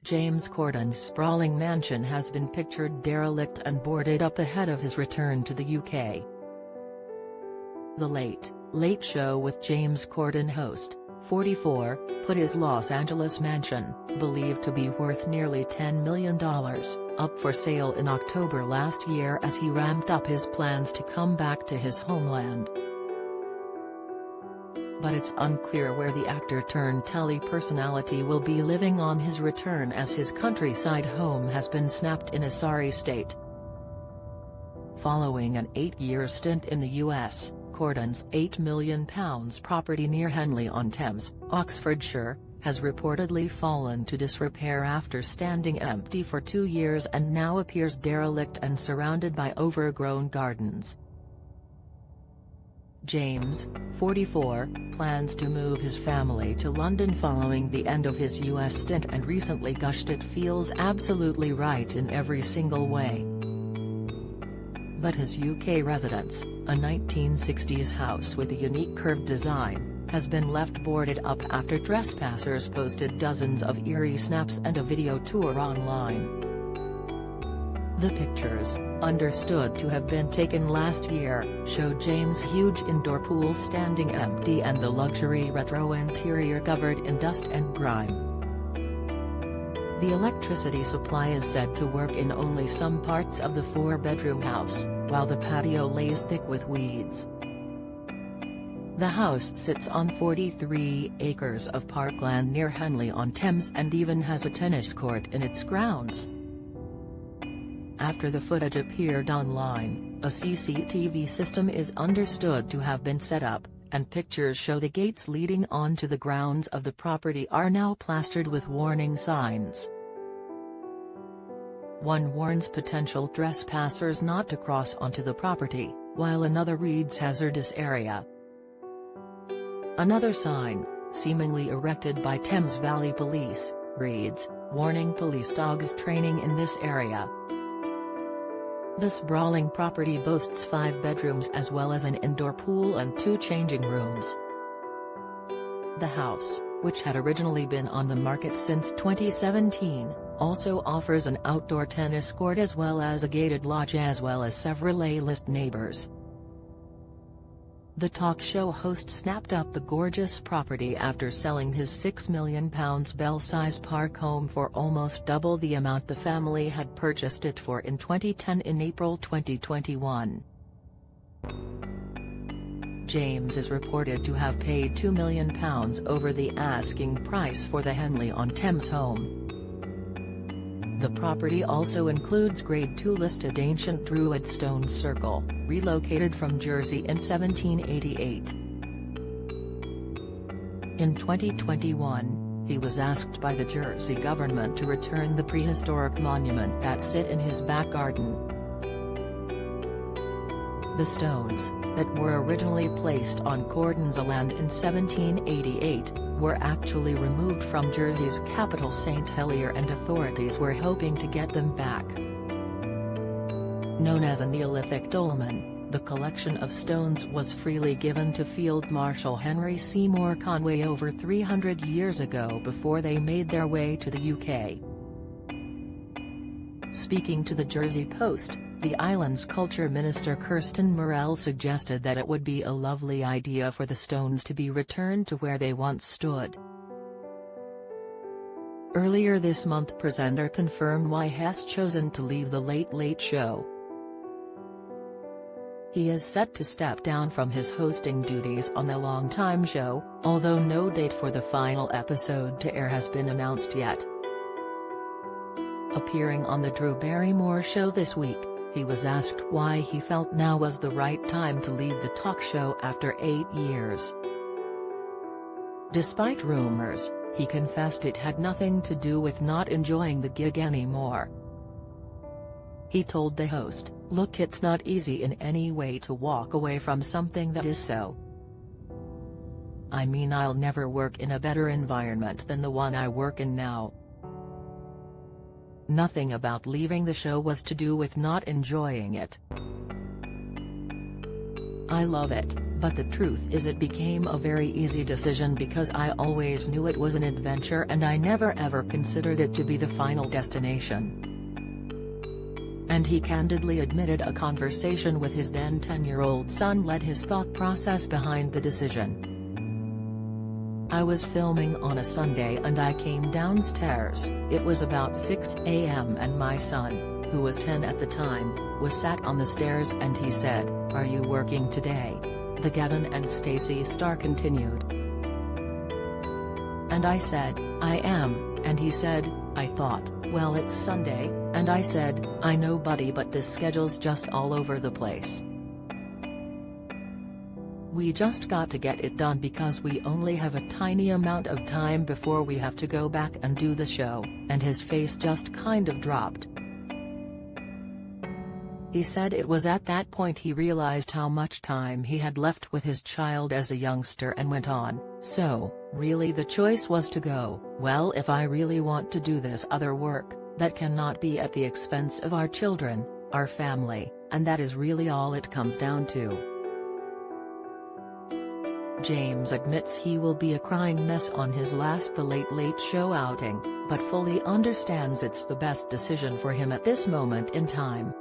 James Corden's sprawling mansion has been pictured derelict and boarded up ahead of his return to the UK. The Late Show with James Corden host, 44, put his Los Angeles mansion, believed to be worth nearly $10 million, up for sale in October last year as he ramped up his plans to come back to his homeland. But it's unclear where the actor-turned-telly personality will be living on his return, as his countryside home has been snapped in a sorry state. Following an 8-year stint in the US, Corden's £8 million property near Henley-on-Thames, Oxfordshire, has reportedly fallen to disrepair after standing empty for 2 years and now appears derelict and surrounded by overgrown gardens. James, 44, plans to move his family to London following the end of his US stint and recently gushed it feels absolutely right in every single way. But his UK residence, a 1960s house with a unique curved design, has been left boarded up after trespassers posted dozens of eerie snaps and a video tour online. The pictures, understood to have been taken last year, show James' huge indoor pool standing empty and the luxury retro interior covered in dust and grime. The electricity supply is said to work in only some parts of the 4-bedroom house, while the patio lays thick with weeds. The house sits on 43 acres of parkland near Henley-on-Thames and even has a tennis court in its grounds. After the footage appeared online, a CCTV system is understood to have been set up, and pictures show the gates leading onto the grounds of the property are now plastered with warning signs. One warns potential trespassers not to cross onto the property, while another reads hazardous area. Another sign, seemingly erected by Thames Valley Police, reads, "Warning police dogs training in this area." The sprawling property boasts 5 bedrooms as well as an indoor pool and 2 changing rooms. The house, which had originally been on the market since 2017, also offers an outdoor tennis court as well as a gated lodge as well as several A-list neighbors. The talk show host snapped up the gorgeous property after selling his £6 million Belsize Park home for almost double the amount the family had purchased it for in 2010. In April 2021. James is reported to have paid £2 million over the asking price for the Henley-on-Thames home. The property also includes Grade 2 listed ancient Druid stone circle, relocated from Jersey in 1788. In 2021, he was asked by the Jersey government to return the prehistoric monument that sit in his back garden. The stones, that were originally placed on Corden's land in 1788, were actually removed from Jersey's capital St Helier, and authorities were hoping to get them back. Known as a Neolithic dolmen, the collection of stones was freely given to Field Marshal Henry Seymour Conway over 300 years ago before they made their way to the UK. Speaking to the Jersey Post, the island's culture minister Kirsten Morell suggested that it would be a lovely idea for the stones to be returned to where they once stood. Earlier this month, presenter confirmed why he's chosen to leave the Late Show. He is set to step down from his hosting duties on the Longtime show, although no date for the final episode to air has been announced yet. Appearing on the Drew Barrymore show this week, he was asked why he felt now was the right time to leave the talk show after 8 years. Despite rumors, he confessed it had nothing to do with not enjoying the gig anymore. He told the host, "Look, it's not easy in any way to walk away from something that is so. I mean, I'll never work in a better environment than the one I work in now. Nothing about leaving the show was to do with not enjoying it. I love it, But the truth is it became a very easy decision because I always knew it was an adventure and I never ever considered it to be the final destination. And he candidly admitted a conversation with his then 10-year-old son led his thought process behind the decision. I was filming on a Sunday and I came downstairs, it was about 6 a.m. and my son, who was 10 at the time, was sat on the stairs and he said, "Are you working today?" The Gavin and Stacey star continued. And I said, "I am," and he said, "I thought, well it's Sunday," and I said, "I know buddy but this schedule's just all over the place. We just got to get it done because we only have a tiny amount of time before we have to go back and do the show," and his face just kind of dropped. He said it was at that point he realized how much time he had left with his child as a youngster and went on, "So, really the choice was to go, well if I really want to do this other work, that cannot be at the expense of our children, our family, and that is really all it comes down to." James admits he will be a crying mess on his last The Late Late Show outing, but fully understands it's the best decision for him at this moment in time.